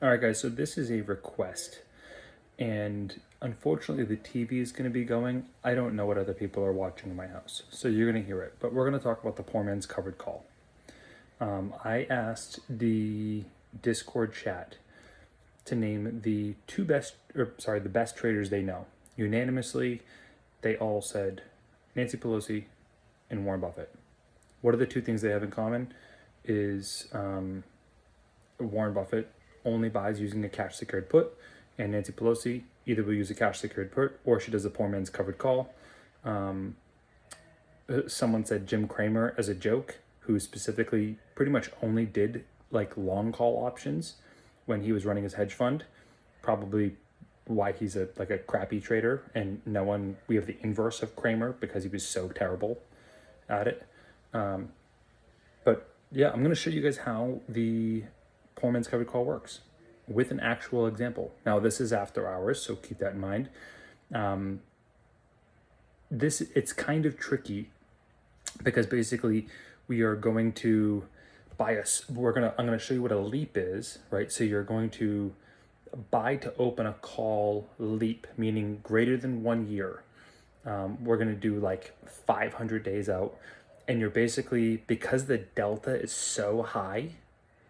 All right, guys, so this is a request. And unfortunately, the TV is going to be going. I don't know what other people are watching in my house. So you're going to hear it. But we're going to talk about the poor man's covered call. I asked the Discord chat to name the best traders they know. Unanimously, they all said Nancy Pelosi and Warren Buffett. What are the two things they have in common? Is Warren Buffett only buys using a cash secured put, and Nancy Pelosi either will use a cash secured put or she does a poor man's covered call. Someone said Jim Cramer as a joke, who specifically pretty much only did like long call options when he was running his hedge fund. Probably why he's a crappy trader, and no one, we have the inverse of Cramer because he was so terrible at it. But yeah, I'm going to show you guys how the poor man's covered call works with an actual example. Now, this is after hours, so keep that in mind. It's kind of tricky because basically we are going to I'm going to show you what a leap is, right? So you're going to buy to open a call leap, meaning greater than 1 year. We're going to do like 500 days out. And you're basically, because the delta is so high,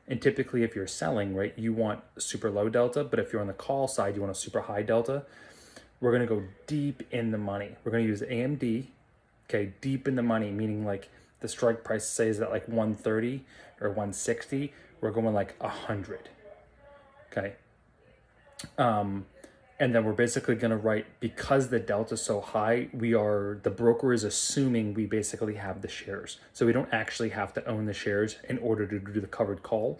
and typically if you're selling, right, you want super low delta, but if you're on the call side, you want a super high delta. We're going to go deep in the money. We're going to use AMD, okay, deep in the money, meaning like the strike price says at like 130 or 160. We're going like 100, okay? And then we're basically going to write, because the delta is so high, the broker is assuming we basically have the shares. So we don't actually have to own the shares in order to do the covered call.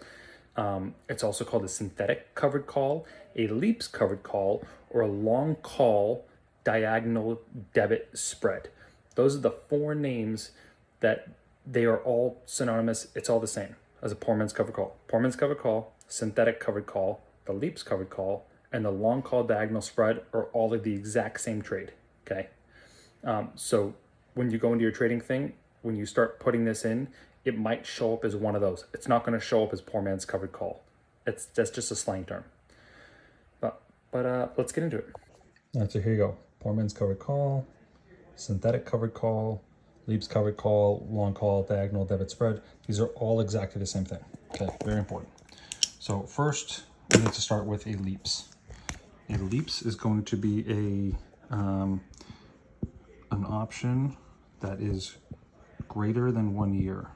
It's also called a synthetic covered call, a leaps covered call, or a long call diagonal debit spread. Those are the four names that they are all synonymous. It's all the same as a poor man's covered call. Poor man's covered call, synthetic covered call, the leaps covered call, and the long call diagonal spread are all of the exact same trade, okay? So when you go into your trading thing, when you start putting this in, it might show up as one of those. It's not going to show up as poor man's covered call. That's just a slang term. But let's get into it. All right, so here you go. Poor man's covered call, synthetic covered call, leaps covered call, long call, diagonal debit spread. These are all exactly the same thing. Okay, very important. So first, we need to start with a leaps. A leaps is going to be an option that is greater than 1 year.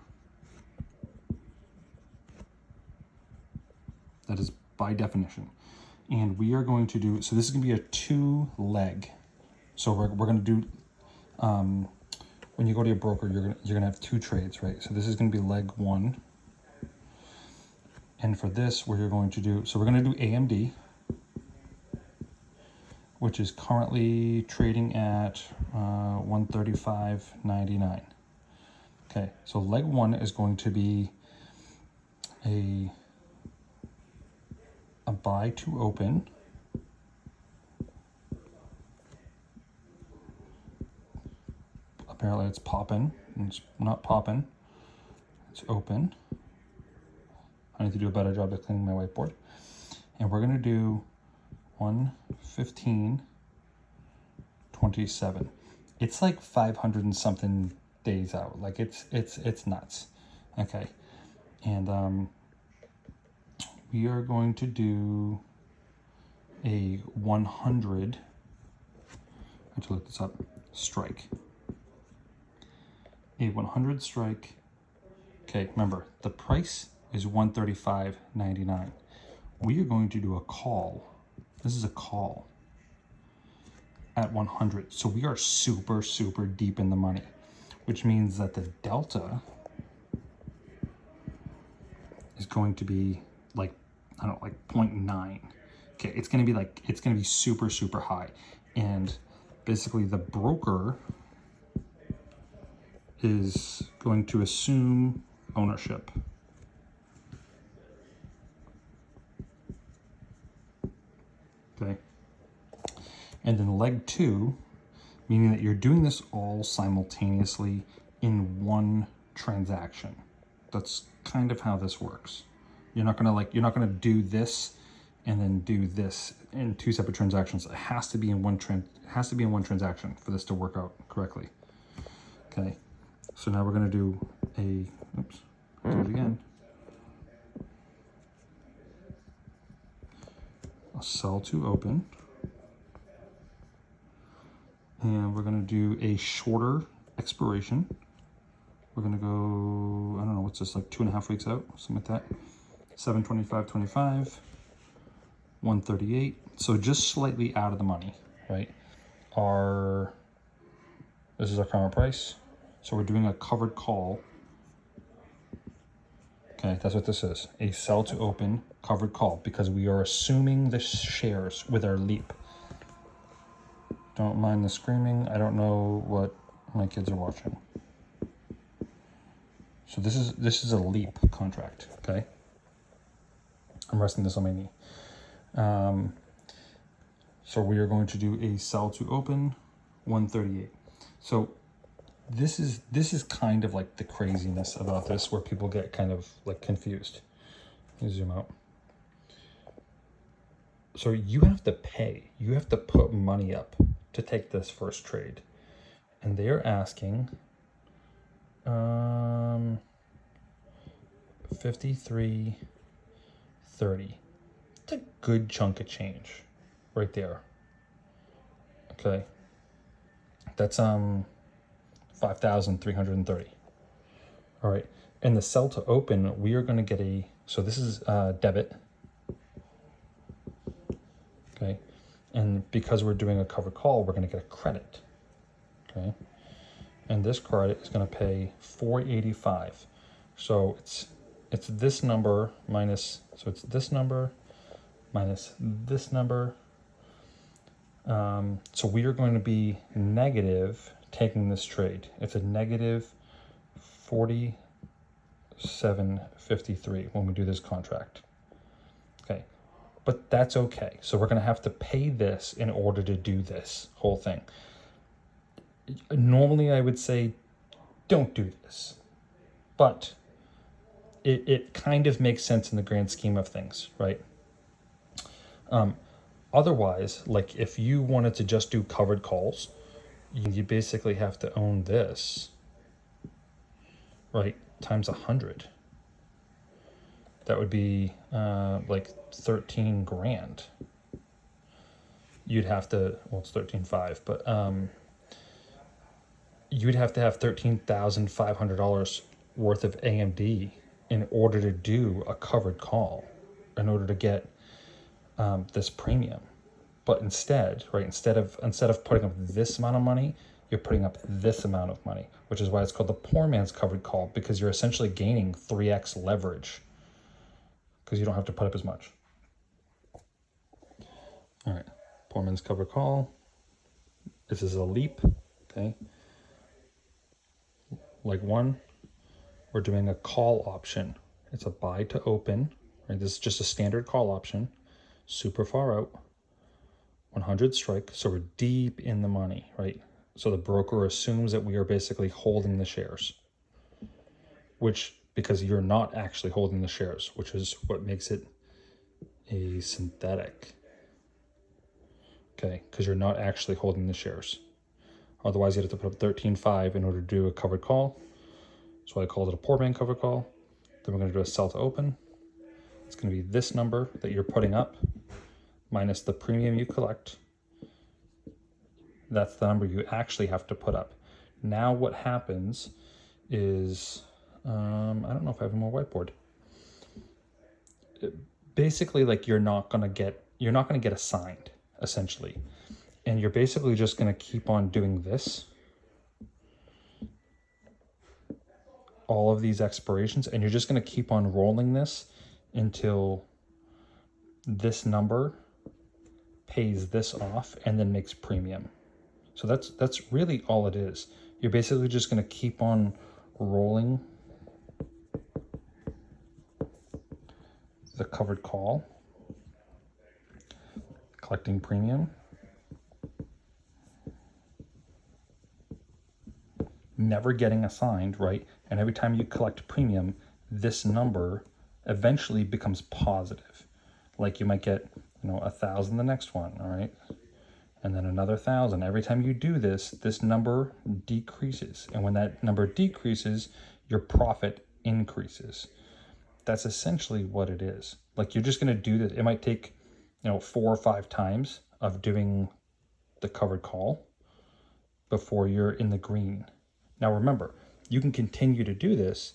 That is by definition. And we are going to do, so this is going to be a 2-leg. So we're going to do, when you go to your broker, you're going to have 2 trades, right? So this is going to be leg 1. And for this, what you're going to do, so we're going to do AMD, which is currently trading at 135.99. Okay, so leg 1 is going to be a buy to open. Apparently it's popping. It's not popping. It's open. I need to do a better job of cleaning my whiteboard. And we're going to do 115.27. It's like 500 and something days out. Like it's nuts. Okay. And we are going to do a 100, I have to look this up, strike. A 100 strike. Okay, remember, the price is 135.99. We are going to do a call. This is a call at 100. So we are super, super deep in the money, which means that the delta is going to be like, I don't know, like 0.9. Okay, it's going to be super, super high. And basically the broker is going to assume ownership. Okay. And then leg 2, meaning that you're doing this all simultaneously in one transaction. That's kind of how this works. You're not gonna do this and then do this in 2 separate transactions. It has to be in one transaction for this to work out correctly. Okay, so now we're going to do a, oops, do it again. A sell to open. And we're going to do a shorter expiration. We're going to go, I don't know, what's this, like 2.5 weeks out, something like that. 725.25, 138. So just slightly out of the money, right? This is our current price. So we're doing a covered call. Okay, that's what this is. A sell to open covered call, because we are assuming the shares with our leap. Don't mind the screaming. I don't know what my kids are watching. So this is a leap contract, okay? I'm resting this on my knee. So we are going to do a sell to open 138. So this is kind of like the craziness about this, where people get kind of like confused. Let me zoom out. So you have to pay, you have to put money up to take this first trade. And they're asking 53.30. It's a good chunk of change right there. Okay. That's 5,330. All right. And the sell to open, we are going to get so this is debit. Okay. And because we're doing a covered call, we're going to get a credit. Okay. And this credit is going to pay 485. So it's this number minus, so it's this number minus this number. So we are going to be negative taking this trade. It's a negative 47.53 when we do this contract. Okay, but that's okay. So we're going to have to pay this in order to do this whole thing. Normally I would say don't do this, but it kind of makes sense in the grand scheme of things, right? Otherwise, like if you wanted to just do covered calls, you basically have to own this, right, times 100. That would be like 13 grand. You'd have to, well, it's 13.5, but you'd have to have $13,500 worth of AMD in order to do a covered call, in order to get this premium. But instead, right, instead of putting up this amount of money, you're putting up this amount of money, which is why it's called the poor man's covered call, because you're essentially gaining 3x leverage because you don't have to put up as much. All right, poor man's covered call. This is a leap, okay? Like one, we're doing a call option. It's a buy to open, right? This is just a standard call option, super far out, 100 strike. So we're deep in the money, right? So the broker assumes that we are basically holding the shares, which, because you're not actually holding the shares, which is what makes it a synthetic. Okay, because you're not actually holding the shares. Otherwise, you have to put up 13.5 in order to do a covered call. That's why I called it a poor man covered call. Then we're going to do a sell to open. It's going to be this number that you're putting up minus the premium you collect. That's the number you actually have to put up. Now what happens is, I don't know if I have more whiteboard. Basically, like you're not going to get assigned, essentially. And you're basically just going to keep on doing this, all of these expirations, and you're just going to keep on rolling this until this number pays this off and then makes premium. So that's really all it is. You're basically just going to keep on rolling the covered call, collecting premium, never getting assigned, right? And every time you collect premium, this number eventually becomes positive. Like you might get, 1,000 the next one, all right? And then another 1,000. Every time you do this, this number decreases. And when that number decreases, your profit increases. That's essentially what it is. Like you're just going to do this. It might take, 4 or 5 times of doing the covered call before you're in the green. Now remember, you can continue to do this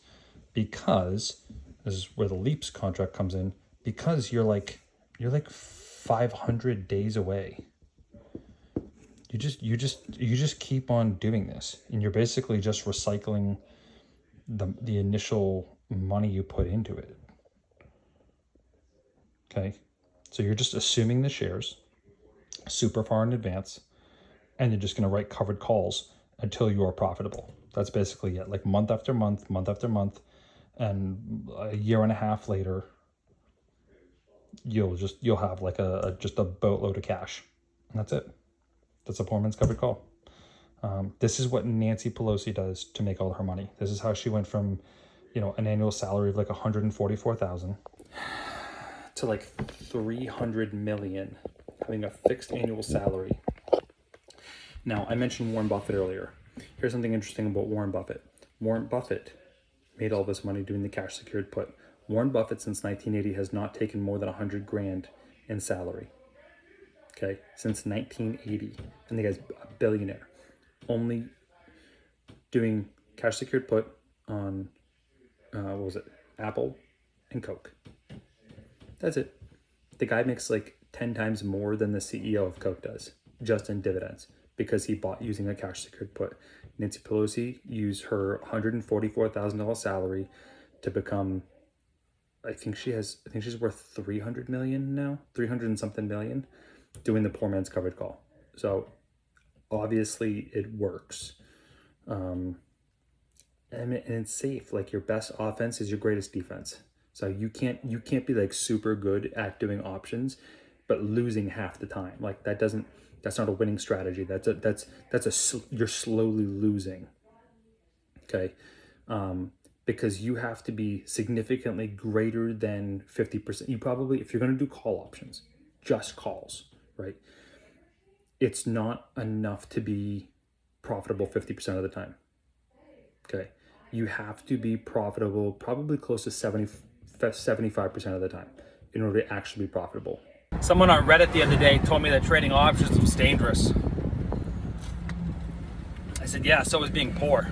because this is where the leaps contract comes in, because you're like 500 days away. You just keep on doing this, and you're basically just recycling the initial money you put into it. Okay, so you're just assuming the shares super far in advance, and you're just going to write covered calls until you are profitable. That's basically it. Like month after month, month after month, and a year and a half later, you'll have like just a boatload of cash, and that's it. That's a poor man's covered call. This is what Nancy Pelosi does to make all her money. This is how she went from, an annual salary of like 144,000 to like 300 million, having a fixed annual salary. Now, I mentioned Warren Buffett earlier. Here's something interesting about Warren Buffett. Warren Buffett made all this money doing the cash secured put. Warren Buffett since 1980 has not taken more than 100 grand in salary. Okay, since 1980, and the guy's a billionaire, only doing cash secured put on Apple and Coke. That's it. The guy makes like 10 times more than the CEO of Coke does, just in dividends, because he bought using a cash secured put. Nancy Pelosi used her $144,000 salary to become, I think she's worth 300 million now, 300 and something million, doing the poor man's covered call. So obviously it works. And it's safe. Like your best offense is your greatest defense. So you can't be like super good at doing options, but losing half the time. Like that's not a winning strategy. You're slowly losing. Okay. Because you have to be significantly greater than 50%. You probably, if you're going to do call options, just calls, right? It's not enough to be profitable 50% of the time. Okay. You have to be profitable probably close to 75% of the time in order to actually be profitable. Someone on Reddit the other day told me that trading options was dangerous. I said, yeah, so is being poor.